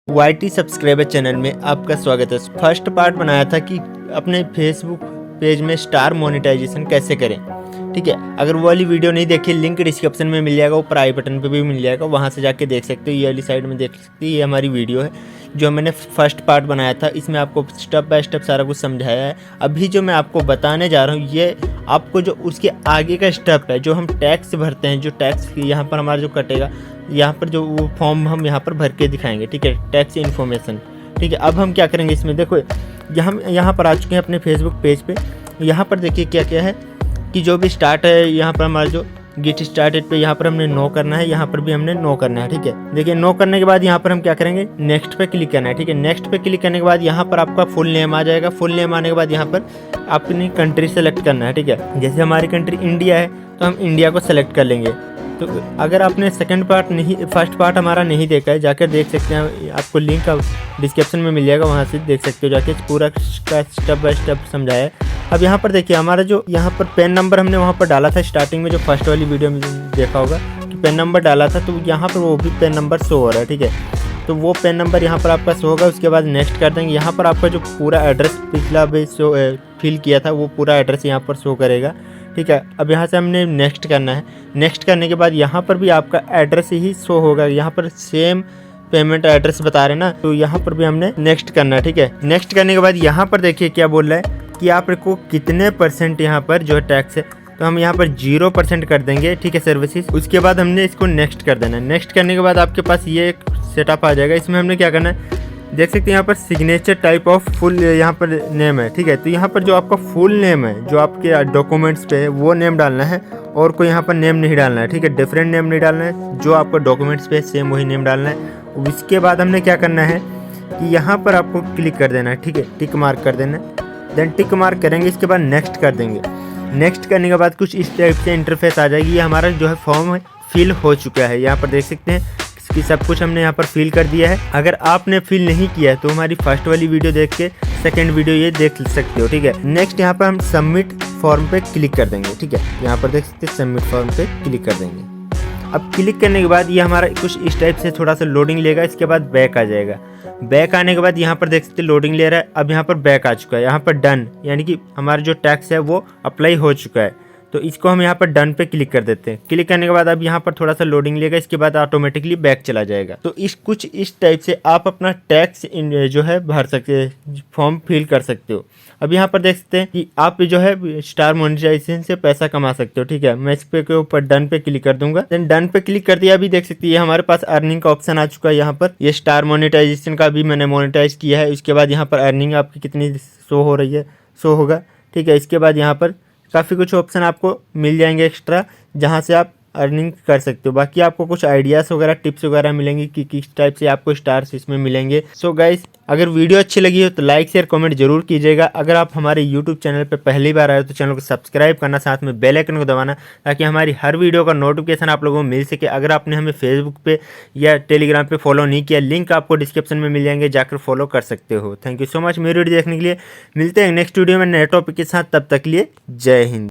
YT subscriber channel में आपका स्वागत है। फर्स्ट पार्ट बनाया था कि अपने फेसबुक पेज में स्टार मोनेटाइजेशन कैसे करें। ठीक है, अगर वो वाली वीडियो नहीं देखी, लिंक डिस्क्रिप्शन में मिल जाएगा, ऊपर आई बटन पे भी मिल जाएगा, वहाँ से जाके देख सकते हो। ये वाली साइड में देख सकते हो, ये हमारी वीडियो है जो मैंने फर्स्ट पार्ट बनाया था। इसमें आपको स्टेप बाय स्टेप सारा कुछ समझाया है। अभी जो मैं आपको बताने जा रहा हूँ, ये आपको जो उसके आगे का स्टेप है, जो हम टैक्स भरते हैं, जो टैक्स यहाँ पर हमारा जो कटेगा, यहाँ पर जो वो फॉर्म हम यहाँ पर भर के दिखाएंगे। ठीक है, टैक्स इन्फॉर्मेशन। ठीक है, अब हम क्या करेंगे इसमें, देखो यहाँ पर आ चुके हैं अपने फेसबुक पेज पे। यहाँ पर देखिए क्या क्या है कि जो भी स्टार्ट है, यहाँ पर हमारा जो गेट स्टार्टेड पे यहाँ पर हमने नो करना है, यहाँ पर भी हमने नो करना है। ठीक है, देखिए नो करने के बाद यहाँ पर हम क्या करेंगे, नेक्स्ट पे क्लिक करना है। ठीक है, नेक्स्ट पे क्लिक करने के बाद यहाँ पर आपका फुल नेम आ जाएगा। फुल नेम आने के बाद यहाँ पर अपनी कंट्री सेलेक्ट करना है। ठीक है, जैसे हमारी कंट्री इंडिया है तो हम इंडिया को सेलेक्ट कर लेंगे। तो अगर आपने सेकंड पार्ट नहीं, फर्स्ट पार्ट हमारा नहीं देखा है, जाकर देख सकते हैं, आपको लिंक डिस्क्रिप्शन में मिल जाएगा, वहाँ से देख सकते हो जाके, पूरा का स्टेप बाय स्टेप समझाया है। अब यहाँ पर देखिए हमारा जो यहाँ पर पैन नंबर हमने वहाँ पर डाला था स्टार्टिंग में, जो फर्स्ट वाली वीडियो में देखा होगा कि पैन नंबर डाला था, तो यहाँ पर वो भी पैन नंबर शो हो रहा है। ठीक है, तो वो पैन नंबर यहाँ पर आपका शो होगा। उसके बाद नेक्स्ट कर देंगे। यहाँ पर आपका जो पूरा एड्रेस पिछला भी शो फिल किया था, वो पूरा एड्रेस यहाँ पर शो करेगा। ठीक है, अब यहाँ से हमने नेक्स्ट करना है। नेक्स्ट करने के बाद यहाँ पर भी आपका एड्रेस ही शो होगा। यहाँ पर सेम पेमेंट एड्रेस बता रहे ना, तो यहाँ पर भी हमने नेक्स्ट करना है। ठीक है, नेक्स्ट करने के बाद यहाँ पर देखिए क्या बोल रहा है कि आपको कितने % यहाँ पर जो टैक्स है, तो हम यहाँ पर 0% कर देंगे। ठीक है, सर्विसेज। उसके बाद हमने इसको नेक्स्ट कर देना है। नेक्स्ट करने के बाद आपके पास ये एक सेटअप आ जाएगा। इसमें हमने क्या करना है, देख सकते हैं यहाँ पर सिग्नेचर टाइप ऑफ फुल यहाँ पर नेम है। ठीक है, तो यहाँ पर जो आपका फुल नेम है, जो आपके डॉक्यूमेंट्स पे है, वो नेम डालना है, और कोई यहाँ पर नेम नहीं डालना है। ठीक है, डिफरेंट नेम नहीं डालना है, जो आपका डॉक्यूमेंट्स पे है सेम वही नेम डालना है। उसके बाद हमने क्या करना है कि यहाँ पर आपको क्लिक कर देना है। ठीक है, टिक मार्क कर देना है। देन टिक मार्क करेंगे, इसके बाद नेक्स्ट कर देंगे। नेक्स्ट करने के बाद कुछ इस टाइप से इंटरफेस आ जाएगी। ये हमारा जो है फॉर्म फिल हो चुका है। यहाँ पर देख सकते हैं कि सब कुछ हमने यहाँ पर फिल कर दिया है। अगर आपने फिल नहीं किया है तो हमारी फर्स्ट वाली वीडियो देख के सेकंड वीडियो ये देख सकते हो। ठीक है, नेक्स्ट यहाँ पर हम सबमिट फॉर्म पे क्लिक कर देंगे। ठीक है, यहाँ पर देख सकते हैं सबमिट फॉर्म पे क्लिक कर देंगे। अब क्लिक करने के बाद ये हमारा कुछ इस टाइप से थोड़ा सा लोडिंग लेगा। इसके बाद बैक आ जाएगा। बैक आने के बाद यहाँ पर देख सकते हैं लोडिंग ले रहा है। अब यहाँ पर बैक आ चुका है। यहाँ पर डन, यानी कि हमारा जो टैक्स है वो अप्लाई हो चुका है। तो इसको हम यहाँ पर डन पे क्लिक कर देते हैं। क्लिक करने के बाद अब यहाँ पर थोड़ा सा लोडिंग लेगा। इसके बाद ऑटोमेटिकली बैक चला जाएगा। तो कुछ इस टाइप से आप अपना टैक्स जो है भर सकते, फॉर्म फिल कर सकते हो। अब यहाँ पर देख सकते हैं कि आप जो है स्टार मोनेटाइजेशन से पैसा कमा सकते हो। ठीक है, मैं इस पे के ऊपर डन पे क्लिक कर दूंगा। देन डन पे क्लिक कर दिया। अभी देख सकते हैं हमारे पास अर्निंग का ऑप्शन आ चुका है। यहाँ पर ये स्टार मोनेटाइजेशन का भी मैंने मोनेटाइज किया है। उसके बाद यहाँ पर अर्निंग आपकी कितनी शो हो रही है, शो होगा। ठीक है, इसके बाद यहाँ पर काफ़ी कुछ ऑप्शन आपको मिल जाएंगे एक्स्ट्रा, जहाँ से आप अर्निंग कर सकते हो। बाकी आपको कुछ आइडियाज़ वगैरह, टिप्स वगैरह मिलेंगी कि किस टाइप से आपको स्टार्स इसमें मिलेंगे। सो गाइस, अगर वीडियो अच्छी लगी हो तो लाइक शेयर कमेंट जरूर कीजिएगा। अगर आप हमारे यूट्यूब चैनल पर पहली बार आए हो तो चैनल को सब्सक्राइब करना, साथ में बेल आइकन को दबाना, ताकि हमारी हर वीडियो का नोटिफिकेशन आप लोगों को मिल सके। अगर आपने हमें फेसबुक पे या टेलीग्राम पे फॉलो नहीं किया, लिंक आपको डिस्क्रिप्शन में मिल जाएंगे, जाकर फॉलो कर सकते हो। थैंक यू सो मच मेरी वीडियो देखने के लिए। मिलते हैं नेक्स्ट वीडियो में नए टॉपिक के साथ, तब तक के लिए जय हिंद।